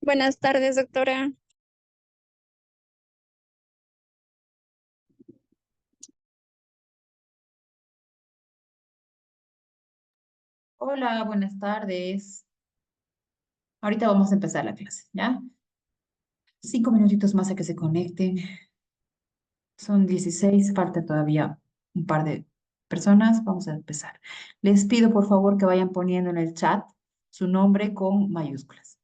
Buenas tardes, doctora. Hola, buenas tardes. Ahorita vamos a empezar la clase, ¿ya? 5 minutitos más a que se conecten. Son 16, falta todavía un par de personas. Vamos a empezar. Les pido por favor que vayan poniendo en el chat su nombre con mayúsculas.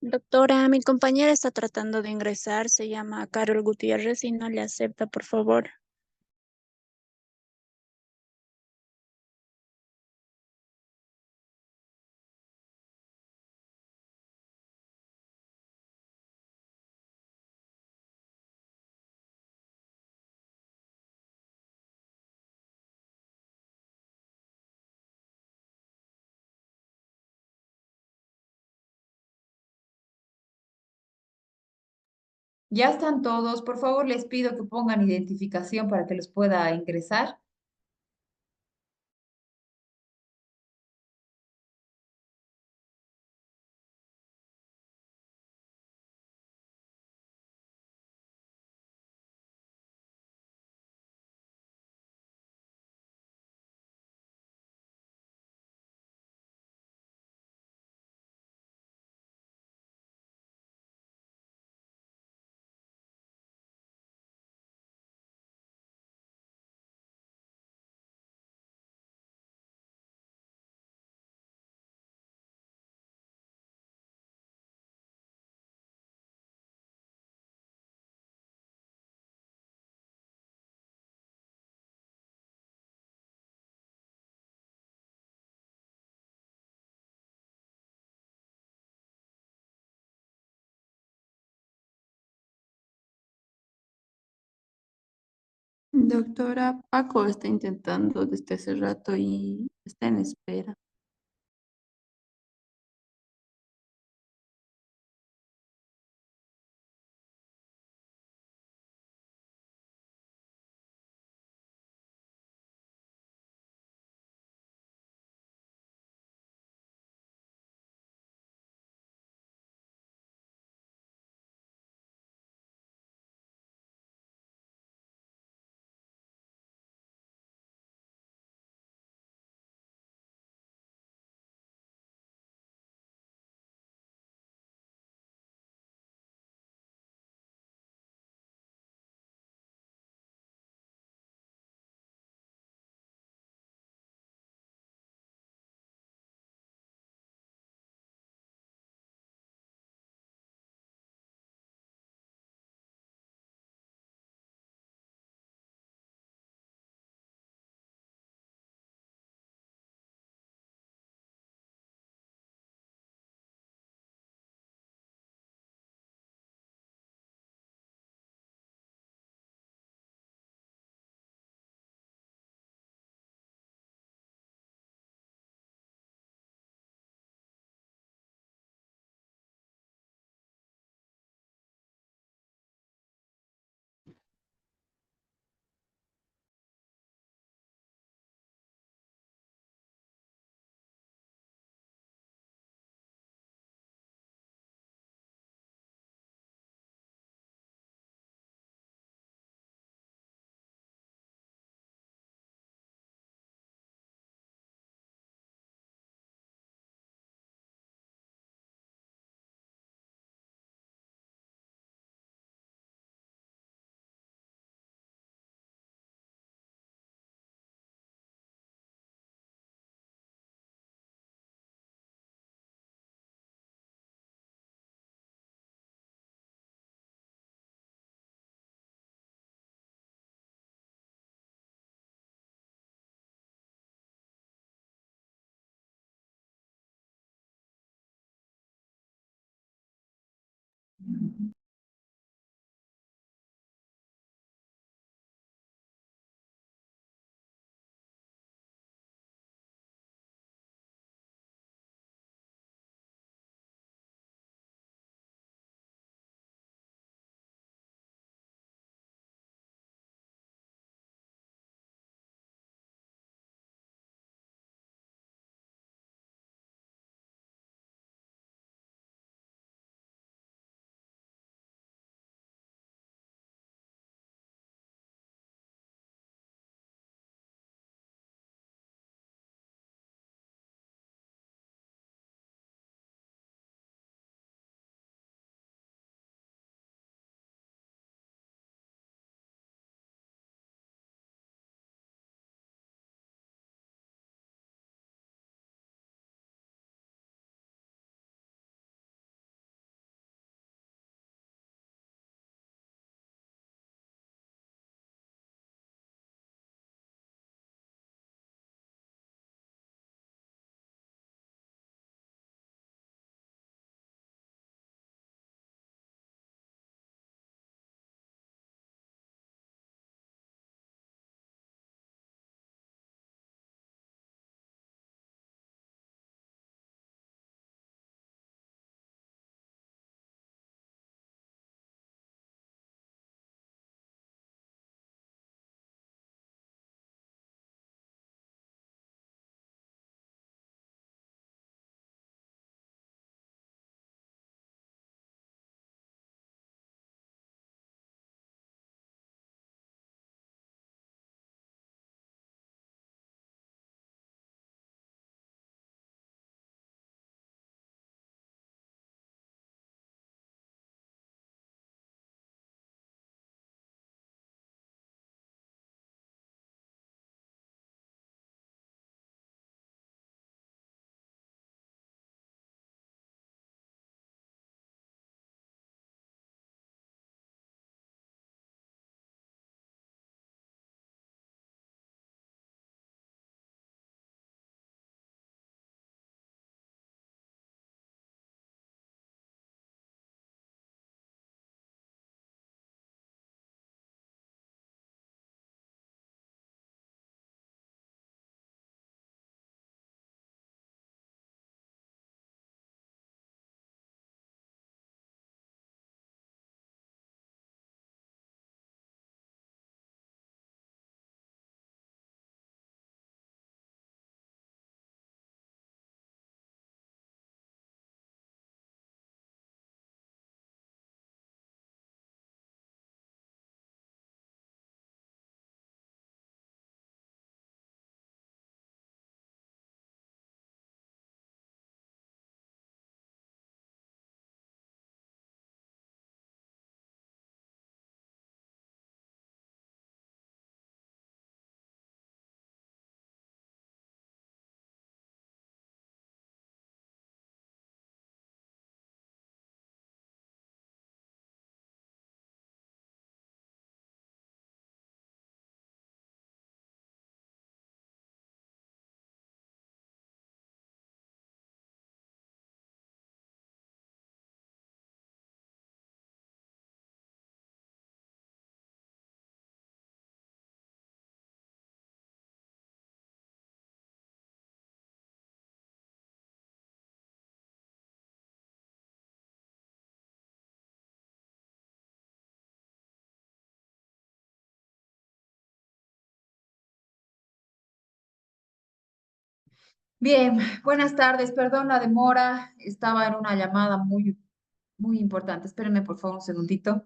Doctora, mi compañera está tratando de ingresar, se llama Carol Gutiérrez y no le acepta, por favor. Ya están todos. Por favor, les pido que pongan identificación para que los pueda ingresar. Doctora, Paco está intentando desde hace rato y está en espera. Bien, buenas tardes. Perdón la demora. Estaba en una llamada muy importante. Espérenme, por favor, un segundito.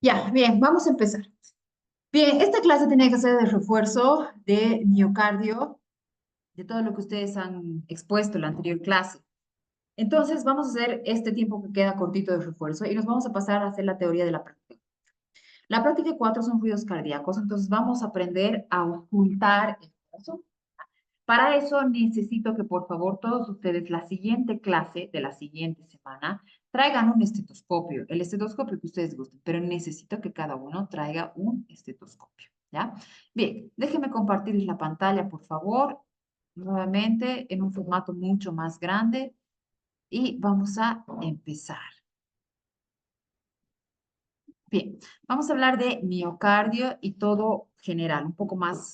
Ya, bien, vamos a empezar. Bien, esta clase tiene que ser de refuerzo de miocardio, de todo lo que ustedes han expuesto en la anterior clase. Entonces, vamos a hacer este tiempo que queda cortito de refuerzo y nos vamos a pasar a hacer la teoría de la práctica. La práctica 4 son ruidos cardíacos, entonces vamos a aprender a ocultar el corazón. Para eso necesito que por favor todos ustedes la siguiente clase de la siguiente semana traigan un estetoscopio, el estetoscopio que ustedes gusten, pero necesito que cada uno traiga un estetoscopio, ¿ya? Bien, déjenme compartirles la pantalla, por favor, nuevamente en un formato mucho más grande y vamos a empezar. Bien, vamos a hablar de miocardio y todo general, un poco más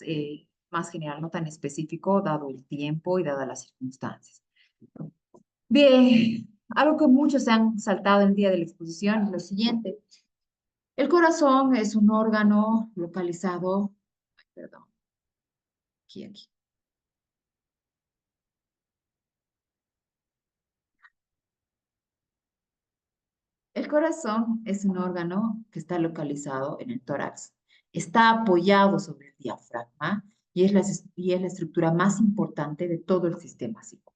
general, no tan específico, dado el tiempo y dadas las circunstancias. Bien, algo que muchos se han saltado el día de la exposición es lo siguiente. El corazón es un órgano localizado, perdón, aquí. El corazón es un órgano que está localizado en el tórax. Está apoyado sobre el diafragma y es la estructura más importante de todo el sistema circulatorio.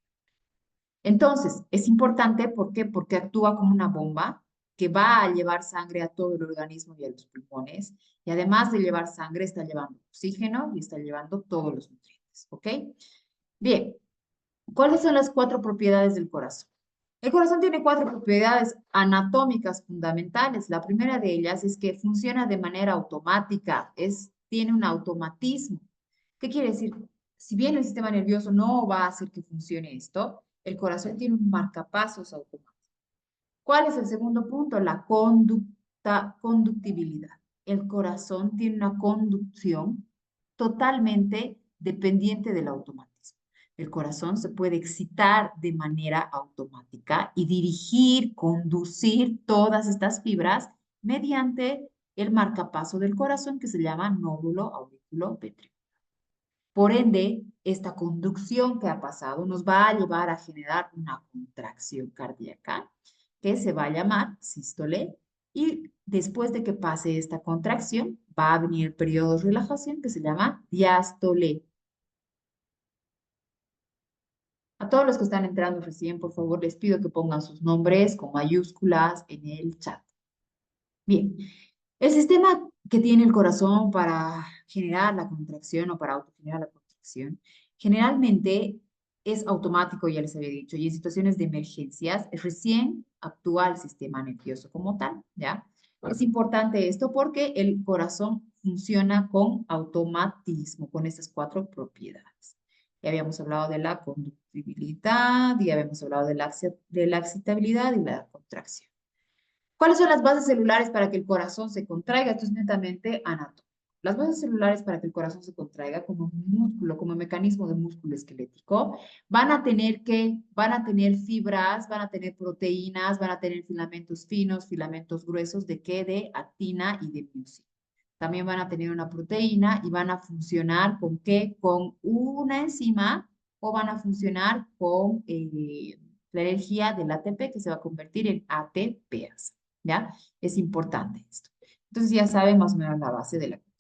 Entonces, es importante, ¿por qué? Porque actúa como una bomba que va a llevar sangre a todo el organismo y a los pulmones, y además de llevar sangre, está llevando oxígeno y está llevando todos los nutrientes, ¿ok? Bien, ¿cuáles son las 4 propiedades del corazón? El corazón tiene 4 propiedades anatómicas fundamentales. La primera de ellas es que funciona de manera automática, tiene un automatismo. ¿Qué quiere decir? Si bien el sistema nervioso no va a hacer que funcione esto, el corazón tiene un marcapasos automático. ¿Cuál es el segundo punto? La conductibilidad. El corazón tiene una conducción totalmente dependiente del automatismo. El corazón se puede excitar de manera automática y dirigir, conducir todas estas fibras mediante el marcapaso del corazón que se llama nódulo auriculoventricular. Por ende, esta conducción que ha pasado nos va a llevar a generar una contracción cardíaca que se va a llamar sístole y después de que pase esta contracción va a venir el periodo de relajación que se llama diástole. A todos los que están entrando recién, por favor, les pido que pongan sus nombres con mayúsculas en el chat. Bien, el sistema que tiene el corazón para generar la contracción o para autogenerar la contracción, generalmente es automático, ya les había dicho, y en situaciones de emergencias recién actúa el sistema nervioso como tal, ¿ya? Es importante esto porque el corazón funciona con automatismo, con estas cuatro propiedades. Ya habíamos hablado de la conductibilidad, ya habíamos hablado de la excitabilidad y la contracción. ¿Cuáles son las bases celulares para que el corazón se contraiga? Esto es netamente anatómico. Las bases celulares para que el corazón se contraiga como músculo, como mecanismo de músculo esquelético, van a tener fibras, van a tener proteínas, van a tener filamentos finos, filamentos gruesos, ¿de qué? De actina y de miosina. También van a tener una proteína y van a funcionar ¿con qué? Con una enzima o van a funcionar con la energía del ATP que se va a convertir en ATPase. ¿Ya? Es importante esto. Entonces ya saben más o menos la base de la contracción.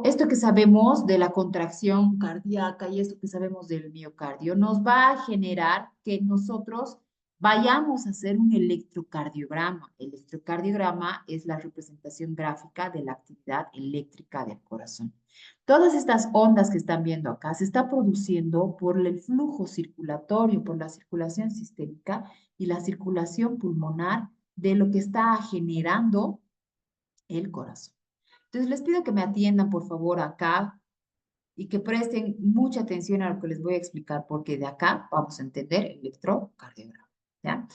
Esto que sabemos de la contracción cardíaca y esto que sabemos del miocardio nos va a generar que nosotros vayamos a hacer un electrocardiograma. El electrocardiograma es la representación gráfica de la actividad eléctrica del corazón. Todas estas ondas que están viendo acá se está produciendo por el flujo circulatorio, por la circulación sistémica y la circulación pulmonar de lo que está generando el corazón. Entonces les pido que me atiendan por favor acá y que presten mucha atención a lo que les voy a explicar porque de acá vamos a entender el electrocardiograma. ¿Ya?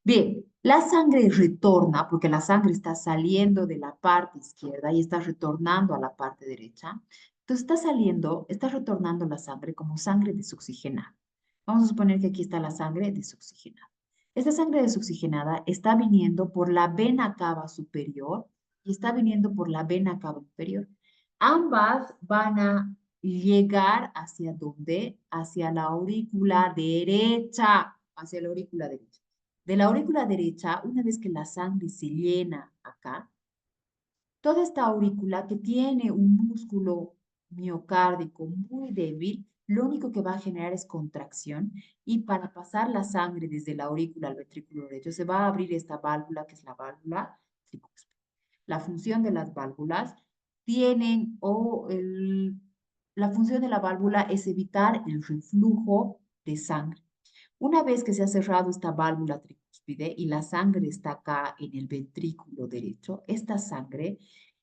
Bien, la sangre retorna, porque la sangre está saliendo de la parte izquierda y está retornando a la parte derecha. Entonces está saliendo, está retornando la sangre como sangre desoxigenada. Vamos a suponer que aquí está la sangre desoxigenada. Esta sangre desoxigenada está viniendo por la vena cava superior y está viniendo por la vena cava inferior. Ambas van a llegar hacia dónde? Hacia la aurícula derecha, hacia la aurícula derecha. De la aurícula derecha, una vez que la sangre se llena acá, toda esta aurícula que tiene un músculo miocárdico muy débil, lo único que va a generar es contracción y para pasar la sangre desde la aurícula al ventrículo derecho se va a abrir esta válvula que es la válvula tricúspide. La función de las válvulas tienen la función de la válvula es evitar el reflujo de sangre. Una vez que se ha cerrado esta válvula tricúspide y la sangre está acá en el ventrículo derecho, esta sangre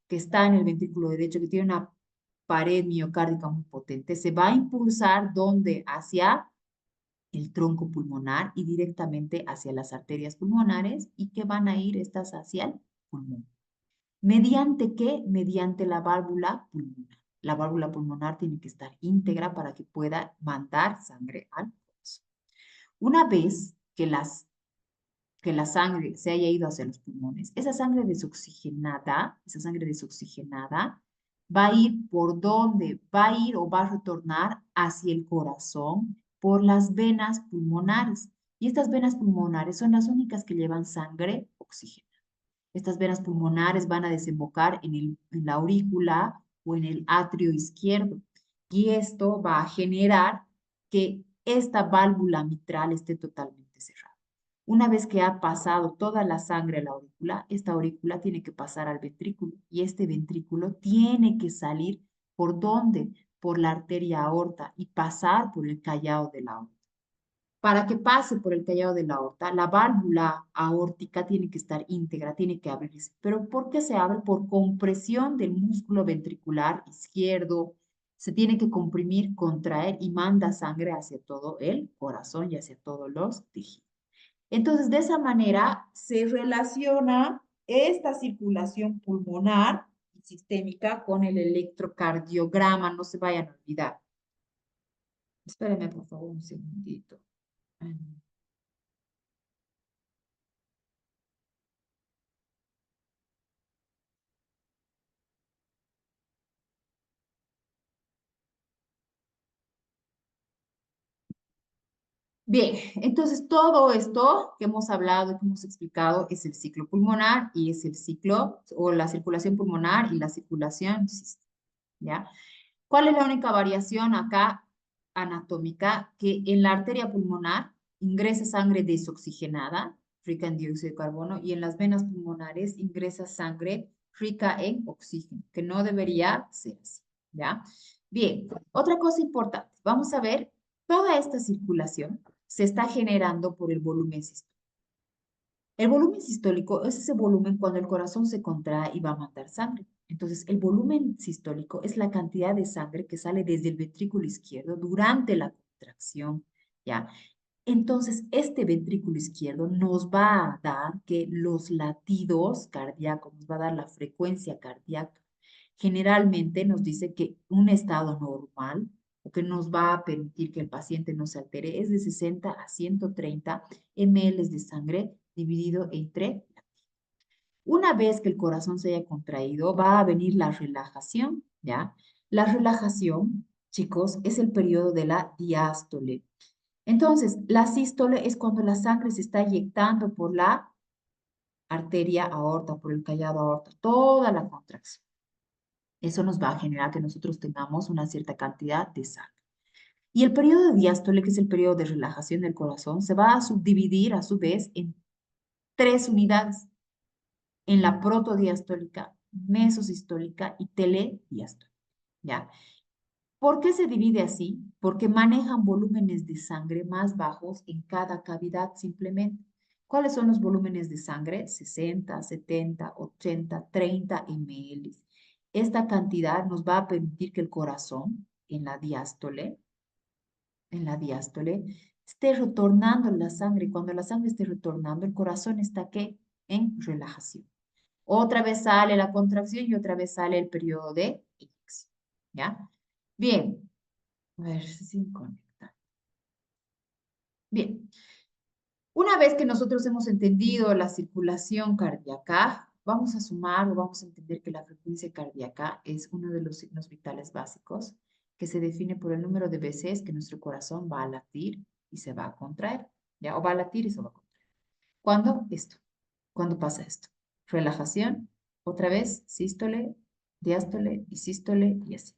que está en el ventrículo derecho, que tiene una pared miocárdica muy potente, se va a impulsar ¿dónde? Hacia el tronco pulmonar y directamente hacia las arterias pulmonares y que van a ir estas hacia el pulmón. ¿Mediante qué? Mediante la válvula pulmonar. La válvula pulmonar tiene que estar íntegra para que pueda mandar sangre al corazón. Una vez que la sangre se haya ido hacia los pulmones, esa sangre desoxigenada va a ir por dónde, va a ir o va a retornar hacia el corazón por las venas pulmonares. Y estas venas pulmonares son las únicas que llevan sangre oxigenada. Estas venas pulmonares van a desembocar en la aurícula o en el atrio izquierdo. Y esto va a generar que esta válvula mitral esté totalmente cerrada. Una vez que ha pasado toda la sangre a la aurícula, esta aurícula tiene que pasar al ventrículo y este ventrículo tiene que salir ¿por dónde? Por la arteria aorta y pasar por el callado de la aorta. Para que pase por el callado de la aorta, la válvula aórtica tiene que estar íntegra, tiene que abrirse. ¿Pero por qué se abre? Por compresión del músculo ventricular izquierdo. Se tiene que comprimir, contraer y manda sangre hacia todo el corazón y hacia todos los tejidos. Entonces, de esa manera se relaciona esta circulación pulmonar y sistémica con el electrocardiograma. No se vayan a olvidar. Espérenme, por favor, un segundito. Bien, entonces todo esto que hemos hablado, que hemos explicado, es el ciclo pulmonar y es el ciclo o la circulación pulmonar y la circulación sistémica, ¿ya? ¿Cuál es la única variación acá? anatómica que en la arteria pulmonar ingresa sangre desoxigenada, rica en dióxido de carbono, y en las venas pulmonares ingresa sangre rica en oxígeno, que no debería ser así, ¿ya? Bien, otra cosa importante, vamos a ver, toda esta circulación se está generando por el volumen sistólico. El volumen sistólico es ese volumen cuando el corazón se contrae y va a mandar sangre. Entonces, el volumen sistólico es la cantidad de sangre que sale desde el ventrículo izquierdo durante la contracción, ¿ya? Entonces, este ventrículo izquierdo nos va a dar que los latidos cardíacos, nos va a dar la frecuencia cardíaca. Generalmente nos dice que un estado normal o que nos va a permitir que el paciente no se altere es de 60 a 130 ml de sangre dividido entre. Una vez que el corazón se haya contraído, va a venir la relajación, ¿ya? La relajación, chicos, es el periodo de la diástole. Entonces, la sístole es cuando la sangre se está eyectando por la arteria aorta, por el callado aorta, toda la contracción. Eso nos va a generar que nosotros tengamos una cierta cantidad de sangre. Y el periodo de diástole, que es el periodo de relajación del corazón, se va a subdividir a su vez en 3 unidades, en la protodiastólica, mesosistólica y telediastólica, ¿ya? ¿Por qué se divide así? Porque manejan volúmenes de sangre más bajos en cada cavidad simplemente. ¿Cuáles son los volúmenes de sangre? 60, 70, 80, 30 ml. Esta cantidad nos va a permitir que el corazón en la diástole, esté retornando la sangre. Cuando la sangre esté retornando, el corazón está ¿qué? En relajación. Otra vez sale la contracción y otra vez sale el periodo de eyección, ¿ya? Bien, a ver si conecta. Bien, una vez que nosotros hemos entendido la circulación cardíaca, vamos a sumar o vamos a entender que la frecuencia cardíaca es uno de los signos vitales básicos que se define por el número de veces que nuestro corazón va a latir y se va a contraer, ¿ya? O va a latir y se va a contraer. ¿Cuándo? Esto. ¿Cuándo pasa esto? Relajación, otra vez, sístole, diástole y sístole y así.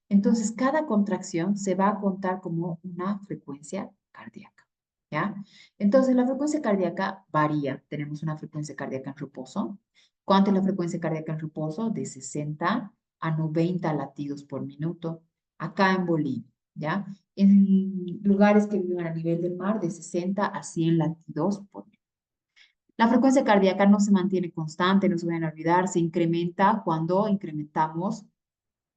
Entonces, cada contracción se va a contar como una frecuencia cardíaca, ¿ya? Entonces, la frecuencia cardíaca varía. Tenemos una frecuencia cardíaca en reposo. ¿Cuánto es la frecuencia cardíaca en reposo? De 60 a 90 latidos por minuto. Acá en Bolivia, ¿ya? En lugares que viven a nivel del mar, de 60 a 100 latidos por minuto. La frecuencia cardíaca no se mantiene constante, no se vayan a olvidar, se incrementa cuando incrementamos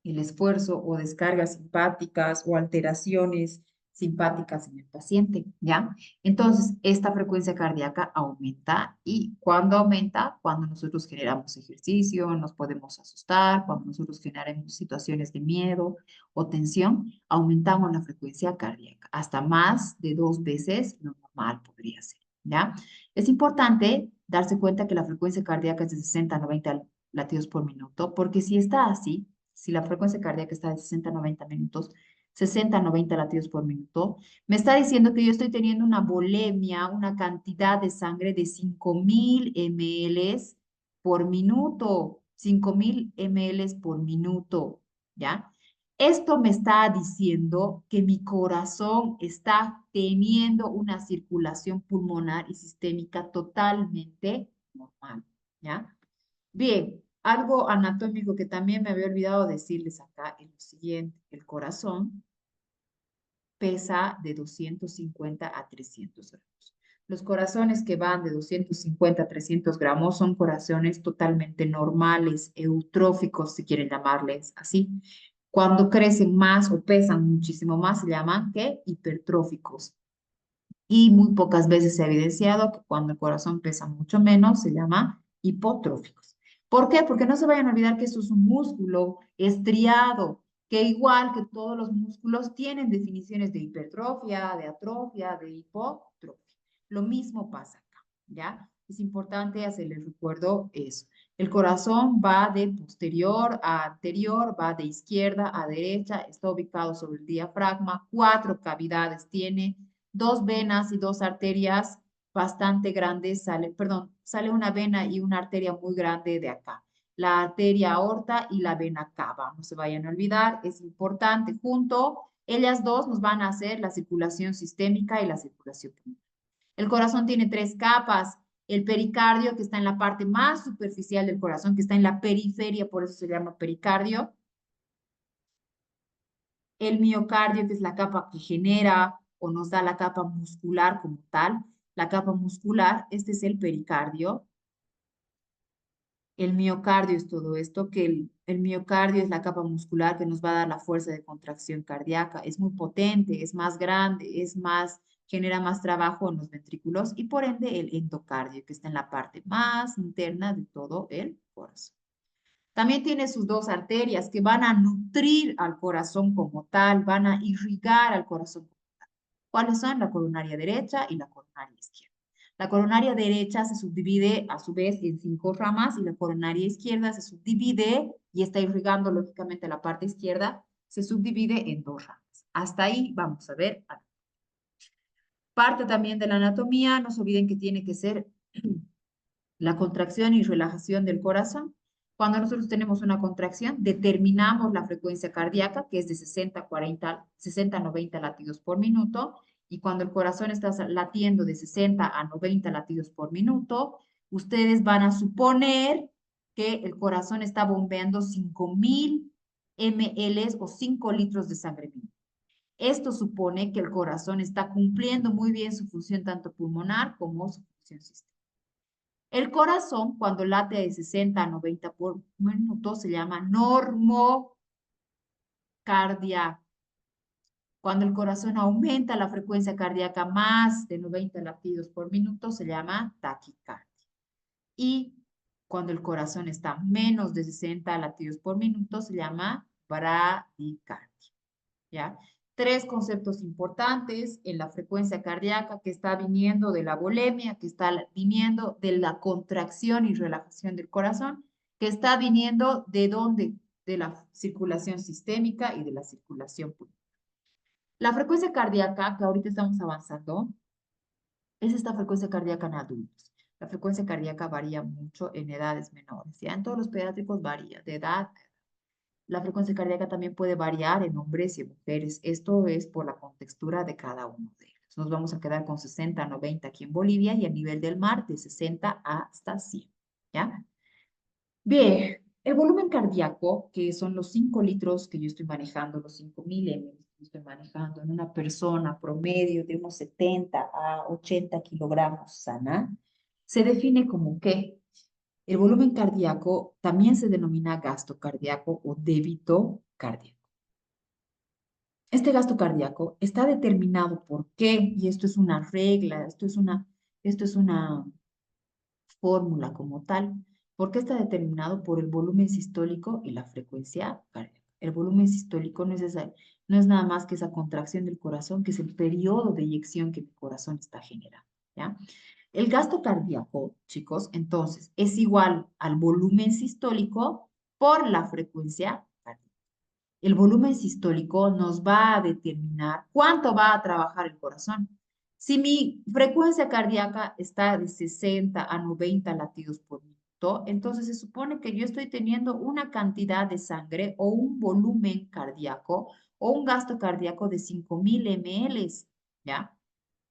el esfuerzo o descargas simpáticas o alteraciones simpáticas en el paciente, ¿ya? Entonces, esta frecuencia cardíaca aumenta y cuando aumenta, cuando nosotros generamos ejercicio, nos podemos asustar, cuando nosotros generamos situaciones de miedo o tensión, aumentamos la frecuencia cardíaca, hasta más de 2 veces lo normal podría ser, ¿ya? Es importante darse cuenta que la frecuencia cardíaca es de 60 a 90 latidos por minuto, porque si está así, si la frecuencia cardíaca está de 60 a 90 minutos, 60 a 90 latidos por minuto, me está diciendo que yo estoy teniendo una volemia, una cantidad de sangre de 5.000 ml por minuto, 5.000 ml por minuto, ¿ya? Esto me está diciendo que mi corazón está teniendo una circulación pulmonar y sistémica totalmente normal, ¿ya? Bien, algo anatómico que también me había olvidado decirles acá es lo siguiente. El corazón pesa de 250 a 300 gramos. Los corazones que van de 250 a 300 gramos son corazones totalmente normales, eutróficos, si quieren llamarles así. Cuando crecen más o pesan muchísimo más, se llaman ¿qué? Hipertróficos. Y muy pocas veces se ha evidenciado que cuando el corazón pesa mucho menos, se llama hipotróficos. ¿Por qué? Porque no se vayan a olvidar que eso es un músculo estriado, que igual que todos los músculos tienen definiciones de hipertrofia, de atrofia, de hipotrofia. Lo mismo pasa acá, ¿ya? Es importante hacerles recuerdo eso. El corazón va de posterior a anterior, va de izquierda a derecha, está ubicado sobre el diafragma, 4 cavidades tiene, 2 venas y 2 arterias bastante grandes, sale una vena y una arteria muy grande de acá. La arteria aorta y la vena cava, no se vayan a olvidar, es importante, junto Ellas dos nos van a hacer la circulación sistémica y la circulación pulmonar. El corazón tiene 3 capas. El pericardio, que está en la parte más superficial del corazón, que está en la periferia, por eso se llama pericardio. El miocardio, que es la capa que genera o nos da la capa muscular como tal. La capa muscular, este es el pericardio. El miocardio es todo esto, que el miocardio es la capa muscular que nos va a dar la fuerza de contracción cardíaca. Es muy potente, es más grande, genera más trabajo en los ventrículos y por ende el endocardio, que está en la parte más interna de todo el corazón. También tiene sus 2 arterias que van a nutrir al corazón como tal, van a irrigar al corazón como tal. ¿Cuáles son? La coronaria derecha y la coronaria izquierda. La coronaria derecha se subdivide a su vez en 5 ramas y la coronaria izquierda se subdivide y está irrigando lógicamente la parte izquierda, se subdivide en 2 ramas. Hasta ahí vamos a ver. Parte también de la anatomía, no se olviden que tiene que ser la contracción y relajación del corazón. Cuando nosotros tenemos una contracción, determinamos la frecuencia cardíaca, que es de 60 a 90 latidos por minuto, y cuando el corazón está latiendo de 60 a 90 latidos por minuto, ustedes van a suponer que el corazón está bombeando 5.000 ml o 5 litros de sangre viva. Esto supone que el corazón está cumpliendo muy bien su función tanto pulmonar como su función sistémica. El corazón, cuando late de 60 a 90 por minuto, se llama normocardia. Cuando el corazón aumenta la frecuencia cardíaca más de 90 latidos por minuto, se llama taquicardia. Y cuando el corazón está menos de 60 latidos por minuto, se llama bradicardia. ¿Ya? 3 conceptos importantes en la frecuencia cardíaca que está viniendo de la volemia, que está viniendo de la contracción y relajación del corazón, que está viniendo de dónde? De la circulación sistémica y de la circulación pulmonar. La frecuencia cardíaca, que ahorita estamos avanzando, es esta frecuencia cardíaca en adultos. La frecuencia cardíaca varía mucho en edades menores, ¿ya? En todos los pediátricos varía de edad. La frecuencia cardíaca también puede variar en hombres y en mujeres. Esto es por la contextura de cada uno de ellos. Nos vamos a quedar con 60 a 90 aquí en Bolivia y a nivel del mar de 60 hasta 100. ¿Ya? Bien, el volumen cardíaco, que son los 5 litros que yo estoy manejando, los 5.000 ml que estoy manejando en una persona promedio de unos 70 a 80 kilogramos sana, se define como que el volumen cardíaco también se denomina gasto cardíaco o débito cardíaco. Este gasto cardíaco está determinado por qué, y esto es una regla, esto es una fórmula como tal. ¿Por qué está determinado? Por el volumen sistólico y la frecuencia cardíaca. El volumen sistólico no es nada más que esa contracción del corazón, que es el periodo de eyección que el corazón está generando, ¿ya? El gasto cardíaco, chicos, entonces, es igual al volumen sistólico por la frecuencia cardíaca. El volumen sistólico nos va a determinar cuánto va a trabajar el corazón. Si mi frecuencia cardíaca está de 60 a 90 latidos por minuto, entonces se supone que yo estoy teniendo una cantidad de sangre o un volumen cardíaco o un gasto cardíaco de 5.000 ml, ¿ya?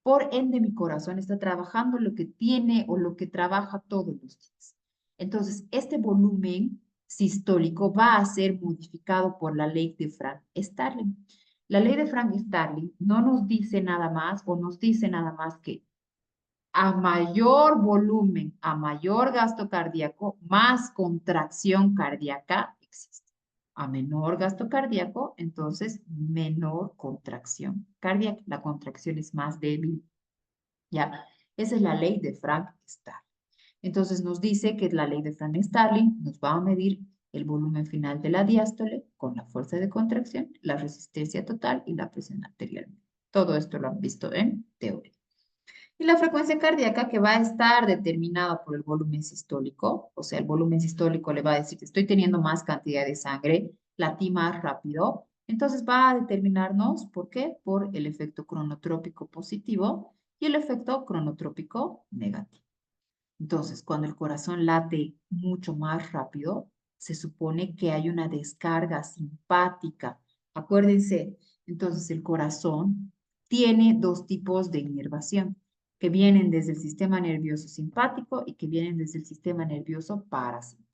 Por ende, mi corazón está trabajando lo que tiene o lo que trabaja todos los días. Entonces, este volumen sistólico va a ser modificado por la ley de Frank-Starling. La ley de Frank-Starling no nos dice nada más o nos dice nada más que a mayor volumen, a mayor gasto cardíaco, más contracción cardíaca existe. A menor gasto cardíaco, entonces menor contracción cardíaca. La contracción es más débil. ¿Ya? Esa es la ley de Frank-Starling. Entonces nos dice que la ley de Frank-Starling nos va a medir el volumen final de la diástole con la fuerza de contracción, la resistencia total y la presión arterial. Todo esto lo han visto en teoría. Y la frecuencia cardíaca que va a estar determinada por el volumen sistólico, o sea, el volumen sistólico le va a decir que estoy teniendo más cantidad de sangre, latí más rápido, entonces va a determinarnos, ¿por qué? Por el efecto cronotrópico positivo y el efecto cronotrópico negativo. Entonces, cuando el corazón late mucho más rápido, se supone que hay una descarga simpática. Acuérdense, Entonces, el corazón tiene dos tipos de inervación, que vienen desde el sistema nervioso simpático y que vienen desde el sistema nervioso parasimpático.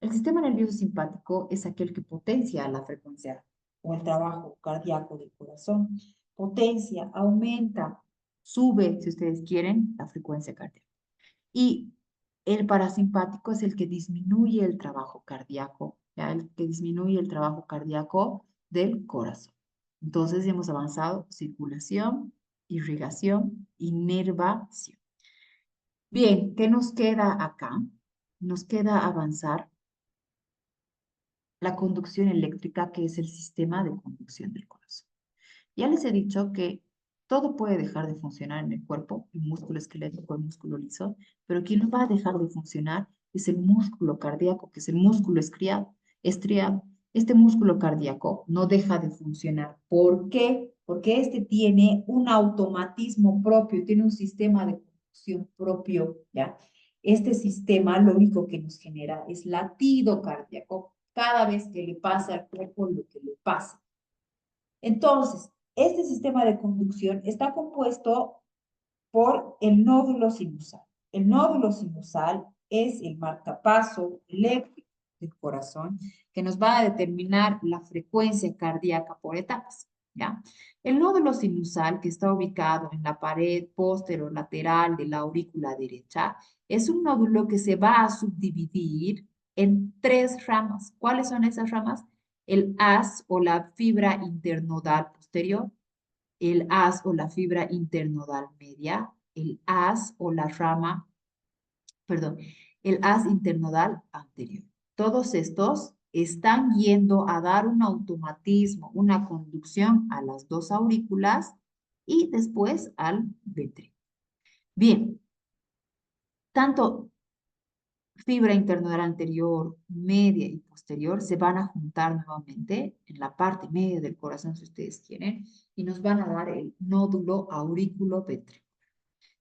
El sistema nervioso simpático es aquel que potencia la frecuencia o el trabajo cardíaco del corazón. Potencia, aumenta, sube, si ustedes quieren, la frecuencia cardíaca. Y el parasimpático es el que disminuye el trabajo cardíaco, ¿ya? El que disminuye el trabajo cardíaco del corazón. Entonces hemos avanzado circulación, irrigación, inervación. Bien, ¿qué nos queda acá? Nos queda avanzar la conducción eléctrica, que es el sistema de conducción del corazón. Ya les he dicho que todo puede dejar de funcionar en el cuerpo, el músculo esquelético, el músculo liso, pero quien no va a dejar de funcionar es el músculo cardíaco, que es el músculo estriado. Este músculo cardíaco no deja de funcionar. ¿Por qué? Porque este tiene un automatismo propio, tiene un sistema de conducción propio, ¿ya? Este sistema lo único que nos genera es latido cardíaco cada vez que le pasa al cuerpo lo que le pasa. Entonces, este sistema de conducción está compuesto por el nódulo sinusal. El nódulo sinusal es el marcapaso eléctrico del corazón que nos va a determinar la frecuencia cardíaca por etapas, ¿ya? El nódulo sinusal, que está ubicado en la pared posterolateral de la aurícula derecha, es un nódulo que se va a subdividir en 3 ramas. ¿Cuáles son esas ramas? El haz o la fibra internodal posterior, el haz o la fibra internodal media, el haz o la rama, perdón, el haz internodal anterior. Todos estos están yendo a dar un automatismo, una conducción a las 2 aurículas y después al ventrículo. Bien, tanto fibra internodal anterior, media y posterior se van a juntar nuevamente en la parte media del corazón, si ustedes quieren, y nos van a dar el nódulo aurículo-ventricular.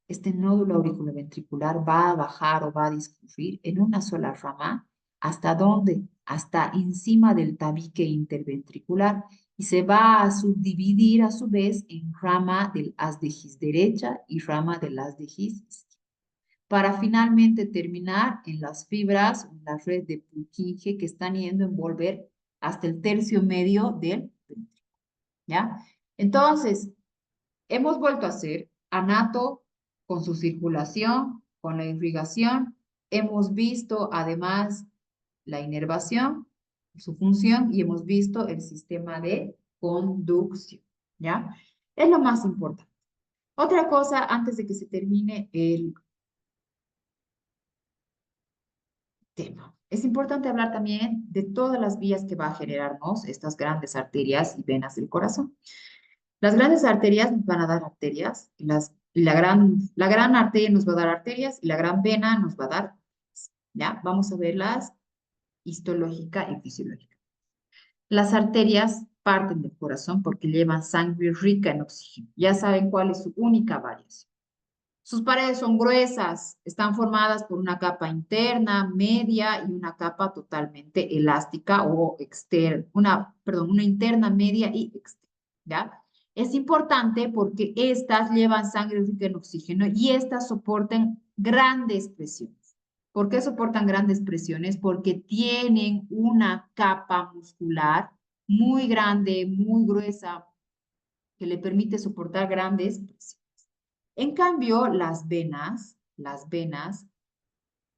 Este nódulo auriculoventricular va a bajar o va a discurrir en una sola rama. ¿Hasta dónde? Hasta encima del tabique interventricular y se va a subdividir a su vez en rama del haz de His derecha y rama del haz de His izquierda, para finalmente terminar en las fibras, en la red de Purkinje que están yendo a envolver hasta el tercio medio del ventrículo, ¿ya? Entonces, hemos vuelto a hacer anato con su circulación, con la irrigación. Hemos visto además la inervación, su función, y hemos visto el sistema de conducción, ¿ya? Es lo más importante. Otra cosa, antes de que se termine el tema. Es importante hablar también de todas las vías que va a generarnos estas grandes arterias y venas del corazón. Las grandes arterias nos van a dar arterias, la gran arteria nos va a dar arterias y la gran vena nos va a dar, ¿ya? Vamos a verlas histológica y fisiológica. Las arterias parten del corazón porque llevan sangre rica en oxígeno. Ya saben cuál es su única variación. Sus paredes son gruesas, están formadas por una capa interna, media y una capa totalmente elástica o externa, una interna, media y externa, ¿ya? Es importante porque estas llevan sangre rica en oxígeno y estas soportan grandes presiones. ¿Por qué soportan grandes presiones? Porque tienen una capa muscular muy grande, muy gruesa, que le permite soportar grandes presiones. En cambio, las venas,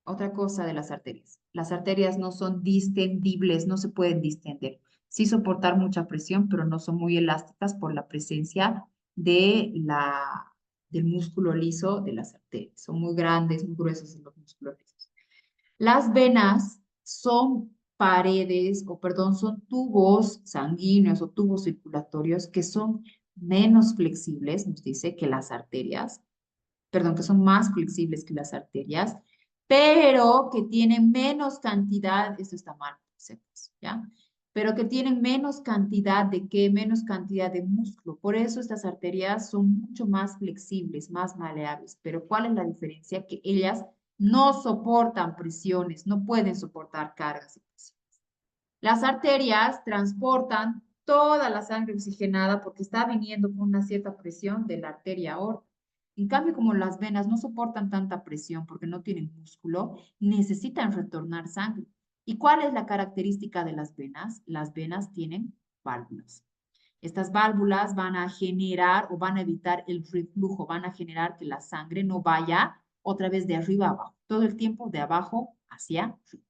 otra cosa de las arterias no son distendibles, no se pueden distender. Sí soportar mucha presión, pero no son muy elásticas por la presencia del músculo liso de las arterias. Son muy grandes, muy gruesos los músculos lisos. Las venas son son tubos sanguíneos o tubos circulatorios que son menos flexibles, nos dice, que las arterias, que son más flexibles que las arterias, pero que tienen menos cantidad, esto está mal, ¿ya? Pero que tienen menos cantidad menos cantidad de músculo. Por eso estas arterias son mucho más flexibles, más maleables. Pero ¿cuál es la diferencia? Que ellas no soportan presiones, no pueden soportar cargas y presiones. Las arterias transportan toda la sangre oxigenada porque está viniendo con una cierta presión de la arteria aorta. En cambio, como las venas no soportan tanta presión porque no tienen músculo, necesitan retornar sangre. ¿Y cuál es la característica de las venas? Las venas tienen válvulas. Estas válvulas van a generar o van a evitar el reflujo, van a generar que la sangre no vaya otra vez de arriba a abajo, todo el tiempo de abajo hacia arriba.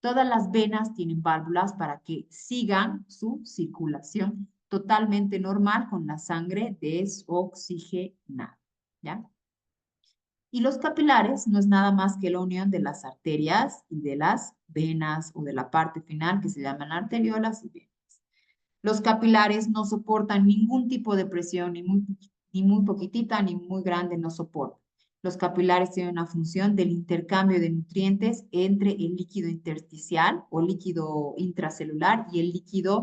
Todas las venas tienen válvulas para que sigan su circulación totalmente normal con la sangre desoxigenada, ¿ya? Y los capilares no es nada más que la unión de las arterias y de las venas o de la parte final que se llaman arteriolas y venas. Los capilares no soportan ningún tipo de presión, ni muy poquitita, ni muy grande, no soportan. Los capilares tienen una función del intercambio de nutrientes entre el líquido intersticial o líquido intracelular y el líquido